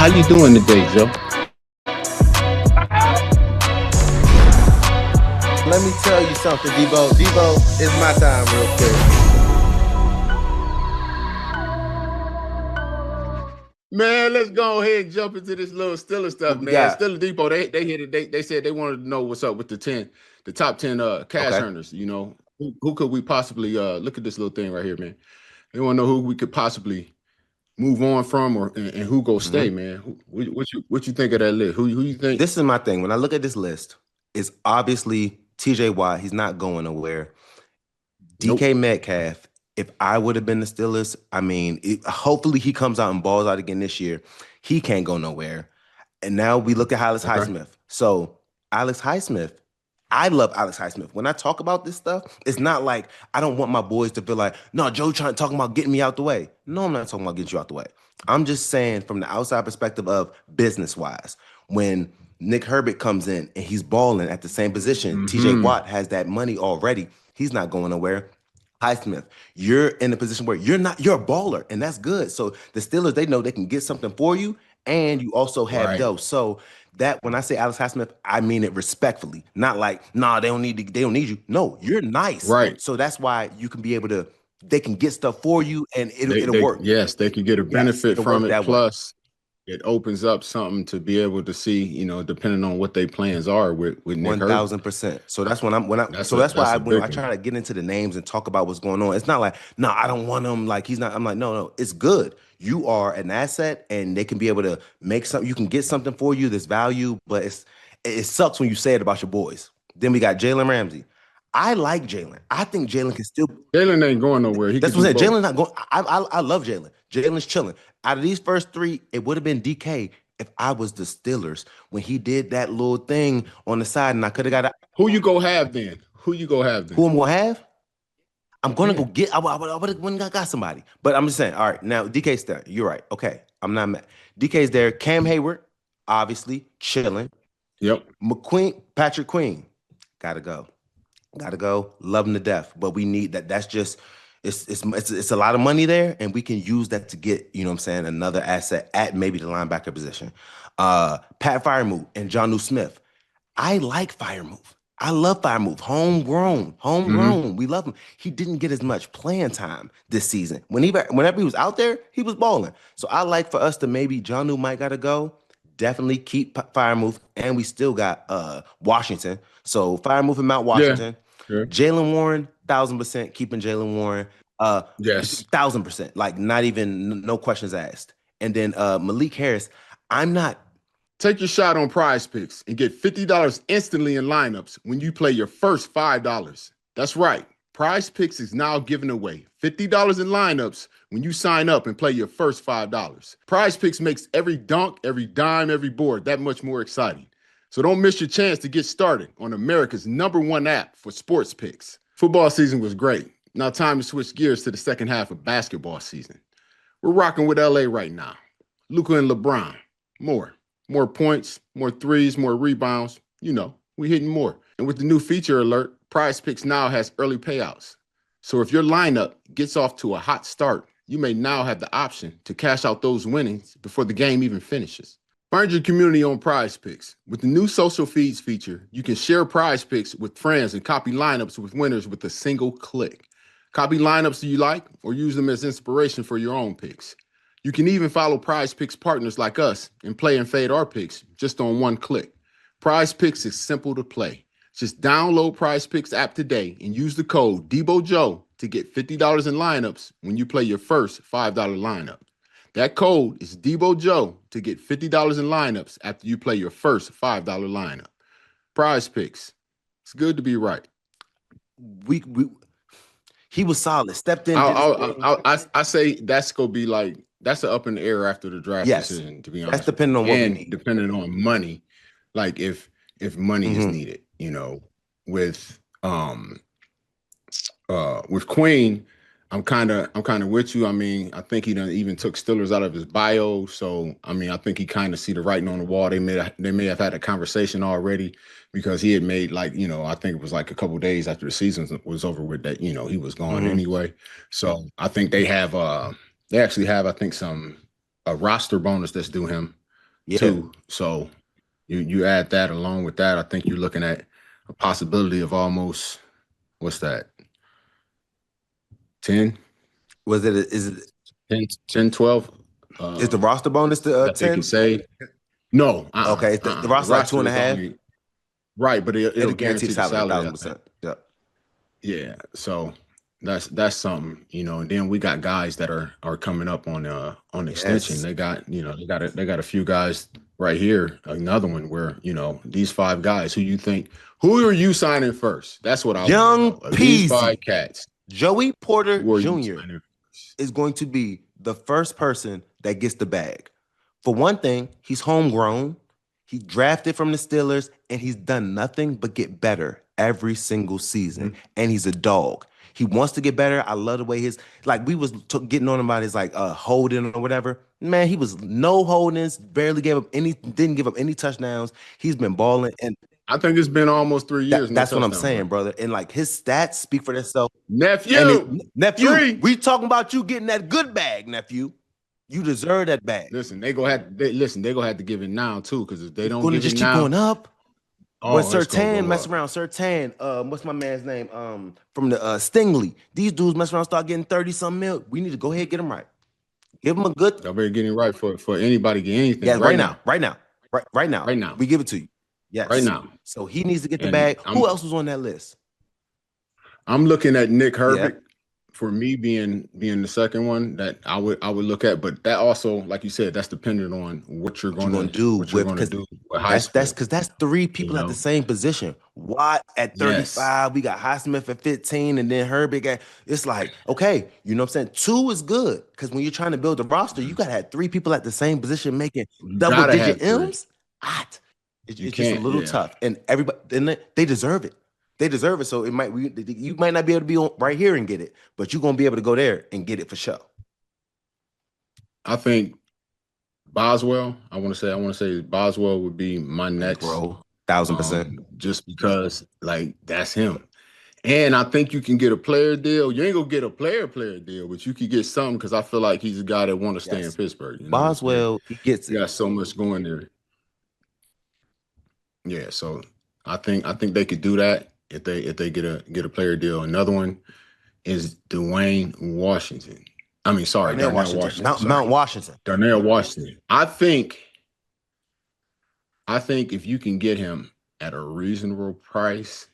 How you doing today, Joe? Let me tell you something, Deebo. Deebo, it's my time real quick. Man, let's go ahead and jump into this little Steelers stuff, man. Steelers Depot, they hit it. They said they wanted to know what's up with the top 10 cash earners. You know, who could we possibly look at this little thing right here, man? They want to know who we could possibly move on from and who go stay, man. What you think of that list? Who you think? This is my thing. When I look at this list, it's obviously TJ Watt. He's not going nowhere. DK Metcalf. If I would have been the Steelers, I mean, hopefully he comes out and balls out again this year. He can't go nowhere. And now we look at Alex Highsmith. So Alex Highsmith, I love Alex Highsmith. When I talk about this stuff, it's not like I don't want my boys to feel like, no, Joe talking about getting me out the way. No, I'm not talking about getting you out the way. I'm just saying from the outside perspective of business-wise, when Nick Herbert comes in and he's balling at the same position, TJ Watt has that money already. He's not going nowhere. Highsmith, you're in a position where you're a baller, and that's good. So the Steelers, they know they can get something for you, and you also have dough. So that when I say Alex Highsmith, I mean it respectfully, not like, nah, they don't need you. No, you're nice. Right. So that's why you can be able to, they can get stuff for you and it'll work. Yes, they can get a benefit from it. Plus, it opens up something to be able to see, you know, depending on what their plans are with Nick Herbert. 1,000%. So that's when I try to get into the names and talk about what's going on. It's not like, no, I don't want him. Like he's not. I'm like, no, it's good. You are an asset, and they can be able to make something. You can get something for you that's value, but it sucks when you say it about your boys. Then we got Jalen Ramsey. I like Jalen. I think Jalen can still. Jalen ain't going nowhere. That's what I'm saying. Jalen not going. I love Jalen. Jalen's chilling. Out of these first three, it would have been DK if I was the Steelers when he did that little thing on the side, and I could have got. Who you go have then? Who I'm gonna have? I'm gonna go get. I would have when I got somebody, but I'm just saying. All right, now DK's there. You're right. Okay, I'm not mad. DK's there. Cam Hayward, obviously chilling. Yep. Patrick Queen, gotta go. Love him to death, but we need that. That's just. It's a lot of money there, and we can use that to get, you know what I'm saying, another asset at maybe the linebacker position. Pat Firemouth and Jonnu Smith. I like Firemouth. I love Firemouth. Homegrown. We love him. He didn't get as much playing time this season. Whenever he was out there, he was balling. So I like for us to maybe Jonnu might gotta go. Definitely keep Firemouth, and we still got Washington. So Firemouth and Mount Washington. Yeah. Jalen Warren, 1,000% keeping Jalen Warren. Yes, 1,000%. Like not even no questions asked. And then Malik Harris, I'm not. Take your shot on PrizePicks and get $50 instantly in lineups when you play your first $5. That's right. PrizePicks is now giving away $50 in lineups when you sign up and play your first $5. PrizePicks makes every dunk, every dime, every board that much more exciting. So don't miss your chance to get started on America's #1 app for sports picks. Football season was great. Now time to switch gears to the second half of basketball season. We're rocking with LA right now. Luka and LeBron. More points, more threes, more rebounds. You know, we hitting more. And with the new feature alert, PrizePicks now has early payouts. So if your lineup gets off to a hot start, you may now have the option to cash out those winnings before the game even finishes. Find your community on PrizePicks. With the new social feeds feature, you can share PrizePicks with friends and copy lineups with winners with a single click. Copy lineups you like or use them as inspiration for your own picks. You can even follow PrizePicks partners like us and play and fade our picks just on one click. PrizePicks is simple to play. Just download PrizePicks app today and use the code DeboJoe to get $50 in lineups when you play your first $5 lineup. That code is DeboJoe to get $50 in lineups after you play your first $5 lineup. PrizePicks. It's good to be right. He was solid. Stepped in. I say that's gonna be like that's an up in the air after the draft decision. To be honest, that's depending on what we need. Depending on money, like if money is needed, you know, with Queen. I'm kind of with you. I mean, I think he done even took Steelers out of his bio. So, I mean, I think he kind of see the writing on the wall. They may have had a conversation already because he had made I think it was like a couple of days after the season was over with that, he was gone anyway. So I think they actually have, I think a roster bonus that's due him. Yeah. too. So you add that along with that, I think you're looking at a possibility of almost what's that? 10, Was it? Is it? 10, 10, 12 Is the roster bonus to that they can 10? say. No, Okay, the The roster like two roster and a is half. only right, but it'll It'll guarantee guarantee the the salary a salary, thousand I think. percent. Yeah. Yeah, so that's something, and then we got guys that are coming up on extension. Yes. They got, they got a few guys right here. Another one where, these five guys who are you signing first? That's what I want to Young know. Of these five Peasy, cats, Joey Porter who are you Jr. signing first? is going to be the first person that gets the bag. For one thing, he's homegrown. He drafted from the Steelers, and he's done nothing but get better every single season. Mhm. And he's a dog. He wants to get better. I love the way we was getting on him about his holding or whatever. Man, he was no holdings, didn't give up any touchdowns. He's been balling, and I think it's been almost 3 years, no that's what I'm touchdown saying, run. brother. And like his stats speak for themselves. And Nephew, nephew, three. we talking about you getting that good bag, nephew. You deserve that bag. Listen, they gonna have to give it now too, because if they It's don't going to give it just keep now, going up. When oh, it's gonna Sertan go mess up. around, Sertan, what's my man's name? From the Stingley. These dudes mess around, start getting 30-something mil. We need to go ahead and get them right. Give them a good. Y'all better get it right for anybody get anything Yeah, right now. right now. Right now. Right now. We give it to you. Right Yes. now. So he needs to get the And bag. Who else was on that list? I'm looking at Nick Yeah. Herbig for me being the second one that I would look at, but that also, like you said, that's dependent on what you're What you gonna gonna do do with high that's school. because that's three You people at the know, same position. Watt at yes, 35, we got Highsmith at 15, and then Herbig at it's like, okay, you know what I'm saying? Two is good because when you're trying to build a roster, you gotta have three people at the same position making you double gotta digit have three. M's. Hot. You It's just a can't, little yeah. tough. And everybody then they deserve it. They deserve it. So you might not be able to be on right here and get it, but you're gonna be able to go there and get it for sure. I think Boswell. I want to say Boswell would be my Thank next. bro. 1,000%. Just because like that's him. And I think you can get a player deal. You ain't gonna get a player deal, but you could get something because I feel like he's a guy that want to stay in Yes. Pittsburgh. You know what I'm saying? Boswell, he gets He it. got so much going there. Yeah, so I think they could do that if they get a player deal. Another one is Dwayne Washington. I mean, sorry, Darnell Darnell Washington. Washington. Mount Sorry, Washington. Darnell Washington. I think if you can get him at a reasonable price,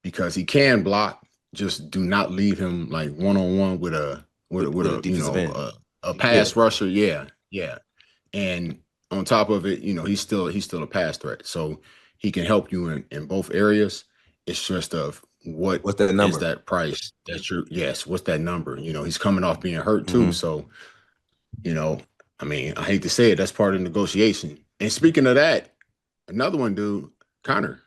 because he can block, just do not leave him like one on one with a With a defensive end. a Yeah. pass rusher. Yeah, yeah. And on top of it, he's still a pass threat. So he can help you in both areas. It's just of what What's that is number? that price that yes, what's that number? He's coming off being hurt too. Mhm. So, I mean, I hate to say it, that's part of the negotiation. And speaking of that, another one, dude, Connor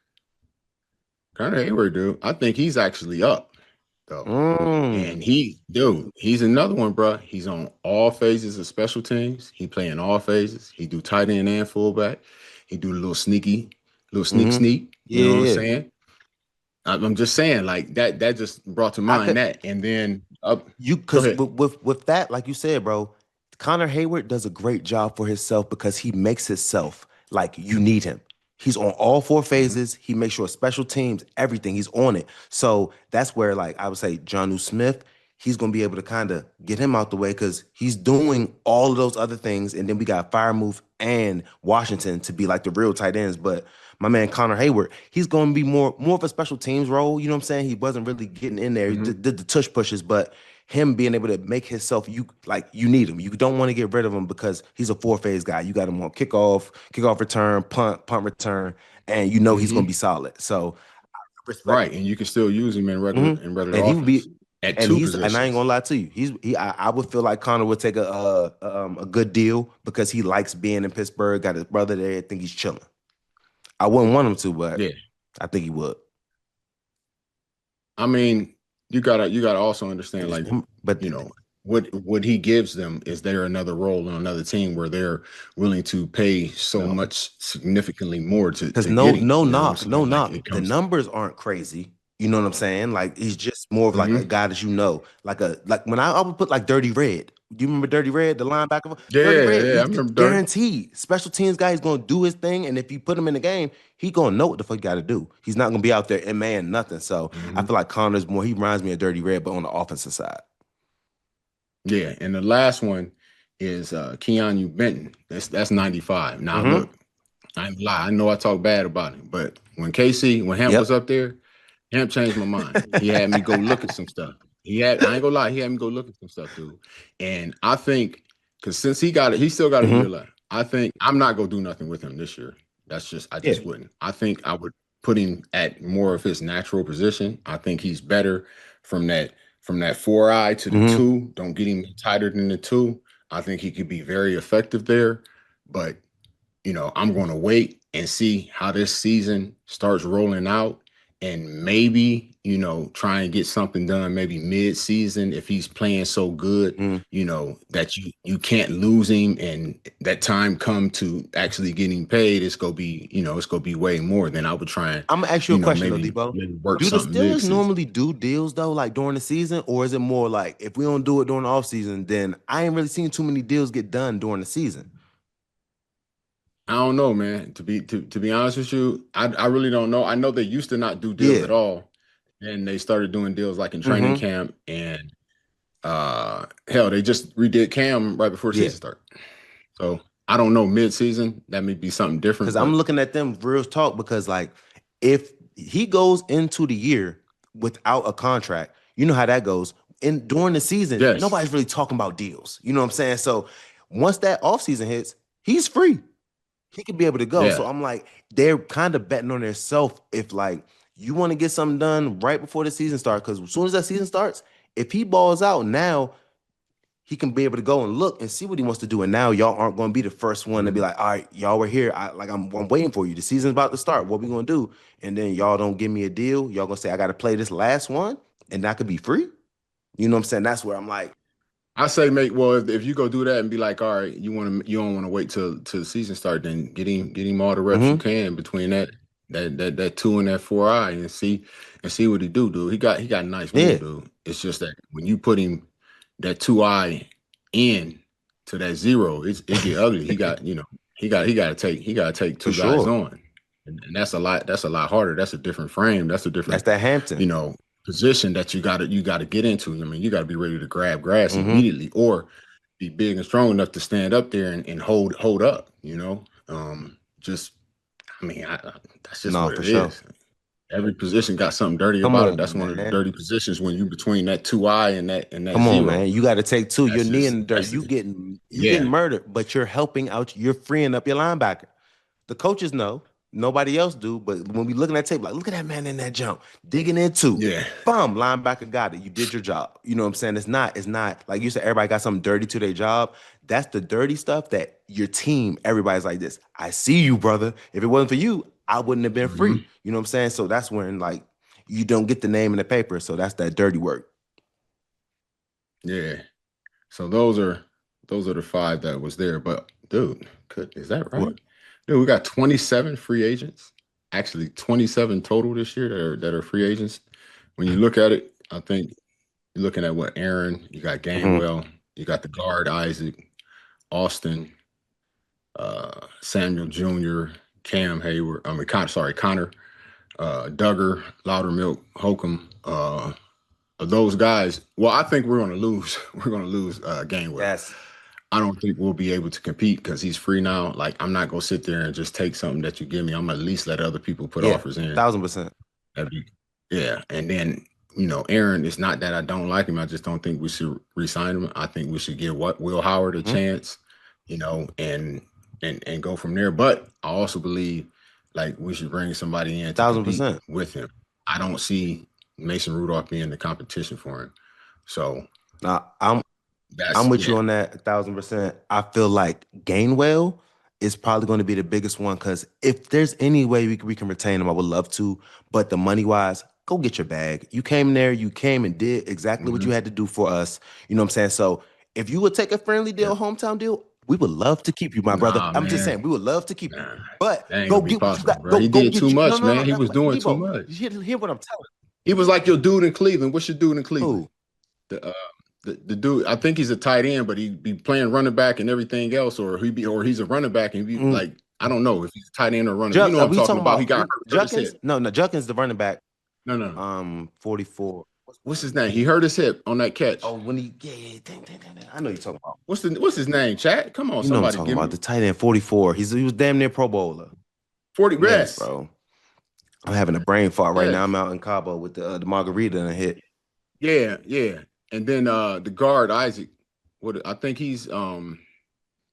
Hayward, dude, I think he's actually up though. And he's another one, bro. He's on all phases of special teams. He play in all phases. He do tight end and fullback. He do a little sneak. You know what I'm Yeah. saying? I'm just saying, like that just brought to I mind could that. And then go because ahead. with that, like you said, bro, Connor Hayward does a great job for himself because he makes himself like you need him. He's on all four Mhm. phases. He makes sure special teams, everything, he's on it. So that's where, like, I would say Jonnu Smith, he's gonna be able to kind of get him out the way because he's doing all of those other things. And then we got Firemouth and Washington to be like the real tight ends. But my man Connor Hayward, he's gonna be more of a special teams role. You know what I'm saying? He wasn't really getting in there. He Mhm. did the tush pushes, but him being able to make himself, you need him. You don't want to get rid of him because he's a four-phase guy. You got him on kickoff return, punt return, and he's gonna Mhm. be solid. So I respect Right. And you can still use him in him. regular And he would offense be at and two I ain't positions. gonna lie to you. I would feel like Connor would take a good deal because he likes being in Pittsburgh, got his brother there, I think he's chilling. I wouldn't want him to, but Yeah. I think he would. I mean, you gotta also understand, like, But you know, what he gives them is there another role on another team where they're willing to pay so no. much significantly more to Because get him. no You know what I'm knock, no saying? Like it knock. The comes. numbers aren't crazy. You know what I'm saying? Like he's just more of like a Mhm. guy that like when I would put like Dirty Red. You remember Dirty Red, the linebacker? Dirty Yeah, Red, yeah, I he's remember Dirty. guaranteed. Special teams guy, he's going to do his thing. And if you put him in the game, he going to know what the fuck you got to do. He's not going to be out there and man nothing. So I feel like Connor's more, he reminds me of Dirty Red, but on the offensive side. Yeah, and the last one is Keanu Benton. That's 95. Now look, I ain't lie. I know I talk bad about him, but when Hamp was up there, Hamp changed my mind. He had me go look at some stuff. I ain't gonna lie, he had me go look at some stuff, dude. And I think because since he still got a year left. I think I'm not gonna do nothing with him this year. I just wouldn't. I think I would put him at more of his natural position. I think he's better from that 4-eye to the 2. Don't get him tighter than the 2. I think he could be very effective there. But I'm going to wait and see how this season starts rolling out, and maybe try and get something done maybe mid-season if he's playing so good that you can't lose him, and that time come to actually getting paid, it's gonna be way more than I would try and I'm gonna ask you a question though, Deebo. Do the Steelers normally do deals though, like during the season, or is it more like if we don't do it during the offseason, then I ain't really seen too many deals get done during the season? I don't know, man. To be honest with you, I really don't know. I know they used to not do deals at all, and they started doing deals like in training camp, and hell, they just redid Cam right before the season started. So I don't know, mid-season that may be something different. Because I'm looking at them real talk, because like if he goes into the year without a contract, you know how that goes. During the season, nobody's really talking about deals. You know what I'm saying? So once that offseason hits, he's free. He could be able to go. Yeah. So I'm like, they're kind of betting on themselves if like you want to get something done right before the season starts. Because as soon as that season starts, if he balls out now, he can be able to go and look and see what he wants to do. And now y'all aren't going to be the first one to be like, all right, y'all were here. I'm waiting for you. The season's about to start. What we going to do? And then y'all don't give me a deal. Y'all going to say, I got to play this last one and that could be free. You know what I'm saying? That's where I'm like, I say if you go do that and be like, all right, you don't want to wait till the season start, then get him all the reps you can between that 2 and that 4-eye and see what he do, dude. He got a nice move, dude. It's just that when you put him that 2-eye in to that 0, it get ugly. He got to take 2 guys on. And that's a lot harder. That's a different frame. That's that Hampton. Position that you got to get into. I mean, you got to be ready to grab grass immediately, or be big and strong enough to stand up there and hold up. That's just what it is. Every position got something dirty about it. That's one of the dirty positions when you between that 2-eye and that 0. Come on, man. You got to take 2. Your knee in the dirt. You getting murdered, but you're helping out. You're freeing up your linebacker. The coaches know. Nobody else do, but when we looking at tape, like, look at that man in that jump, digging into. Boom, linebacker got it. You did your job. You know what I'm saying? It's not like you said, everybody got something dirty to their job. That's the dirty stuff that your team, everybody's like this. I see you, brother. If it wasn't for you, I wouldn't have been free. You know what I'm saying? So that's when like you don't get the name in the paper. So that's that dirty work. Yeah. So those are the 5 that was there. But dude, is that right? What? Dude, we got 27 free agents. Actually, 27 total this year that are free agents. When you look at it, I think you're looking at what Aaron, you got Gainwell, you got the guard Isaac, Austin, Samuel Jr., Cam Hayward. Connor, Duggar, Loudermilk, Holcomb. Those guys. Well, I think we're going to lose. We're going to lose Gainwell. Yes. I don't think we'll be able to compete because he's free now. Like, I'm not going to sit there and just take something that you give me. I'm going to at least let other people put offers in. 1,000%. And then, Aaron, it's not that I don't like him. I just don't think we should re-sign him. I think we should give Will Howard a chance, and go from there. But I also believe, like, we should bring somebody in to 1,000% compete with him. I don't see Mason Rudolph being the competition for him. So I'm with you on that 1,000%. I feel like Gainwell is probably going to be the biggest one, because if there's any way we can retain him, I would love to. But the money-wise, go get your bag. You came there, you came and did exactly what you had to do for us. You know what I'm saying? So if you would take a friendly deal, hometown deal, we would love to keep you, my brother. I'm just saying, we would love to keep you. But go get what you got. Bro. He did too much, man. He was doing too much. You hear what I'm telling you. He was like your dude in Cleveland. What's your dude in Cleveland? Who? the dude, I think he's a tight end, but he be playing running back and everything else, or he's a running back and he be Mm. like, I don't know if he's a tight end or running. You know what Are I'm we talking talking about? He about got hurt his Juckins? hip. No, Juckins the running back. No. 44. What's his name? He hurt his hip on that catch. Oh, when he dang. I know you're talking about. What's his name? Chat? Come on, You know I'm somebody talking give about me the tight end 44. He was damn near Pro Bowler. 40. Yes, Yes, bro. I'm having a brain fart right now. yes. I'm out in Cabo with the margarita and a hit. Yeah. And then the guard Isaac. I think he's a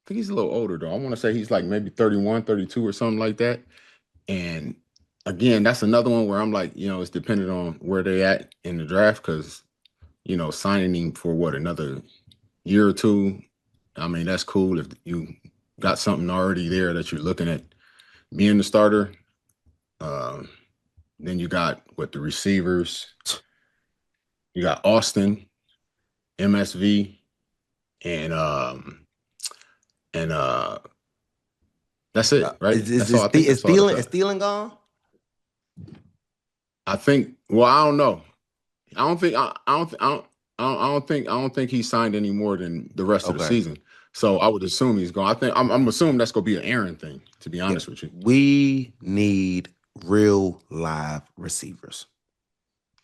little older though. I want to say he's like maybe 31, 32 or something like that. And again, that's another one where I'm like, it's dependent on where they at in the draft because, signing him for another year or two. I mean, that's cool if you got something already there that you're looking at being the starter. Um, then you got the receivers. You got Austin, MSV, and and that's it, right? That's all. I think that's all that's up. Is Thielen gone? I think. Well, I don't know. I don't think. I don't think he signed any more than the rest of the season. So I would assume he's gone. I'm assuming that's gonna be an Aaron thing. To be honest with you, we need real live receivers.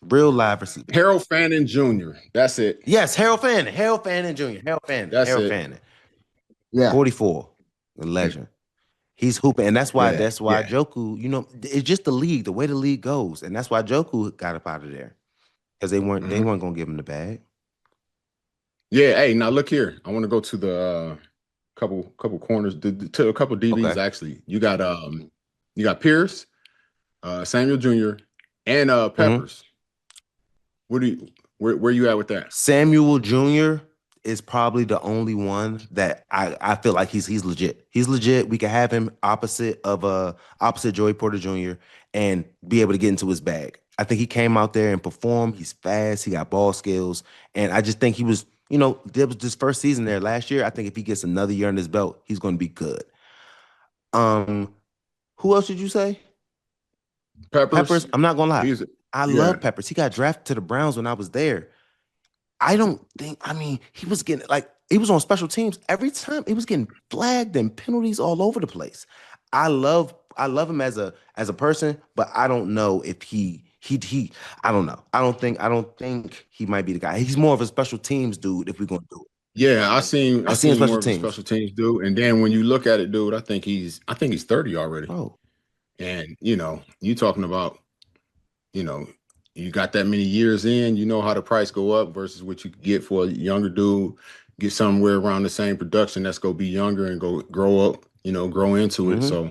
Real live receivers. Harold Fannin Jr. That's it. Yes, Harold Fannin Jr. That's Harold it. Fannin. Yeah, 44, the legend. He's hooping, and that's why Joku. It's just the league, the way the league goes, and that's why Joku got up out of there because they weren't gonna give him the bag. Yeah. Hey, now look here. I want to go to the couple corners to a couple DBs actually. You got Pierce, Samuel Jr. and Peppers. Where you at with that? Samuel Jr. is probably the only one that I feel like he's legit. He's legit. We can have him opposite Joey Porter Jr. and be able to get into his bag. I think he came out there and performed. He's fast. He got ball skills, and I just think he was. There was this first season there last year. I think if he gets another year on his belt, he's going to be good. Who else did you say? Peppers. I'm not gonna lie. I love Peppers. He got drafted to the Browns when I was there. I mean, he was getting he was on special teams every time. He was getting flagged and penalties all over the place. I love him as a person, but I don't know if he I don't know. I don't think he might be the guy. He's more of a special teams dude if we're gonna do it. Yeah, I seen special more teams. Of a special teams dude. And then when you look at it, dude, I think he's 30 already. Oh. And you talking about, you got that many years in, how the price go up versus what you could get for a younger dude, get somewhere around the same production that's gonna be younger and grow up, grow into it. So,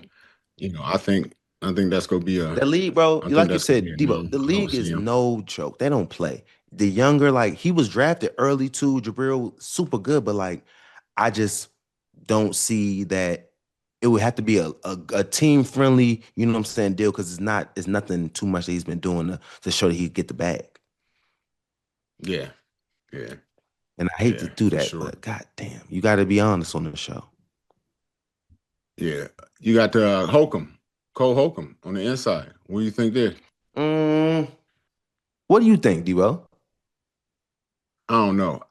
I think that's gonna be the league, bro. Like you said, Deebo, the league is no joke. They don't play. The younger, he was drafted early too. Jabril, super good, but I just don't see that it would have to be a team friendly, you know what I'm saying, deal, because it's nothing too much that he's been doing to show that he get the bag. Yeah. And I hate to do that, but god damn, you got to be honest on the show. Yeah, you got Cole Holcomb on the inside. What do you think there? What do you think, Deebo? I don't know.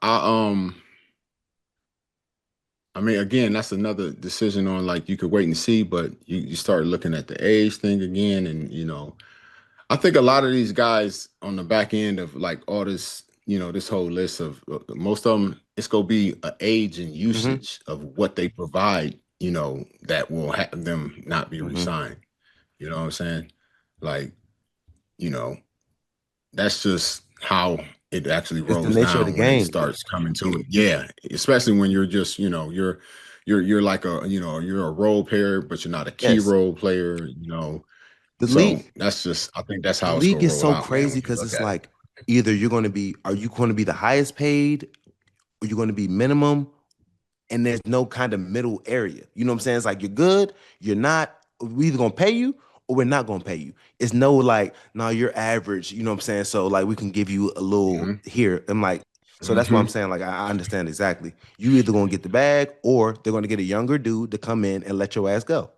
I mean, again, that's another decision on you could wait and see, but you start looking at the age thing again, and I think a lot of these guys on the back end of all this, this whole list of most of them, it's gonna be an age and usage of what they provide, that will have them not be re-signed. You know what I'm saying? That's just how it actually rolls down when it starts coming to it. Yeah, especially when you're just, you're like you're a role player, but you're not a key role player. The league. That's just. I think that's how the league is so crazy because it's either are you going to be the highest paid, or you're going to be minimum, and there's no kind of middle area. You know what I'm saying? It's you're good, you're not. We're either gonna pay you or we're not gonna pay you. It's no no, you're average. You know what I'm saying? So we can give you a little here. I'm so that's what I'm saying. I understand exactly. You either gonna get the bag or they're gonna get a younger dude to come in and let your ass go.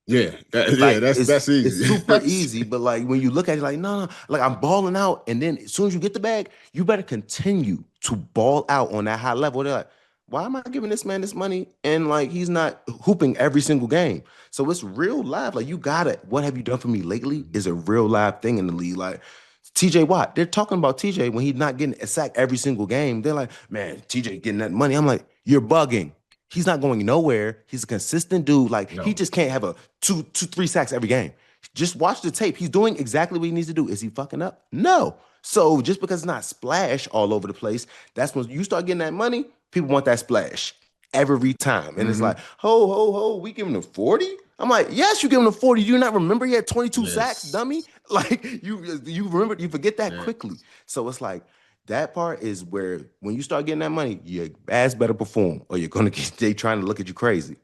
Yeah, Like that's it's easy. super easy, but like when you look at it, like no, like I'm balling out, and then as soon as you get the bag, you better continue to ball out on that high level. They're like, why am I giving this man this money and like he's not hooping every single game? So it's real live. Like you gotta, what have you done for me lately? Is a real live thing in the league. Like TJ Watt, they're talking about TJ when he's not getting a sack every single game. They're like, man, TJ getting that money. I'm like, you're bugging. He's not going nowhere. He's a consistent dude. Like he No. just can't have a two, 3 sacks every game. Just watch the tape. He's doing exactly what he needs to do. Is he fucking up? No. So just because it's not splash all over the place, that's when you start getting that money. People want that splash every time, and it's Mm-hmm. like, ho, ho, ho, we giving him 40. I'm like, yes, you give him the 40. You not remember he had 22 sacks, Yes. dummy? Like you remember, you forget that Yeah. quickly. So it's like that part is where when you start getting that money, your ass better perform, or you're gonna get they trying to look at you crazy.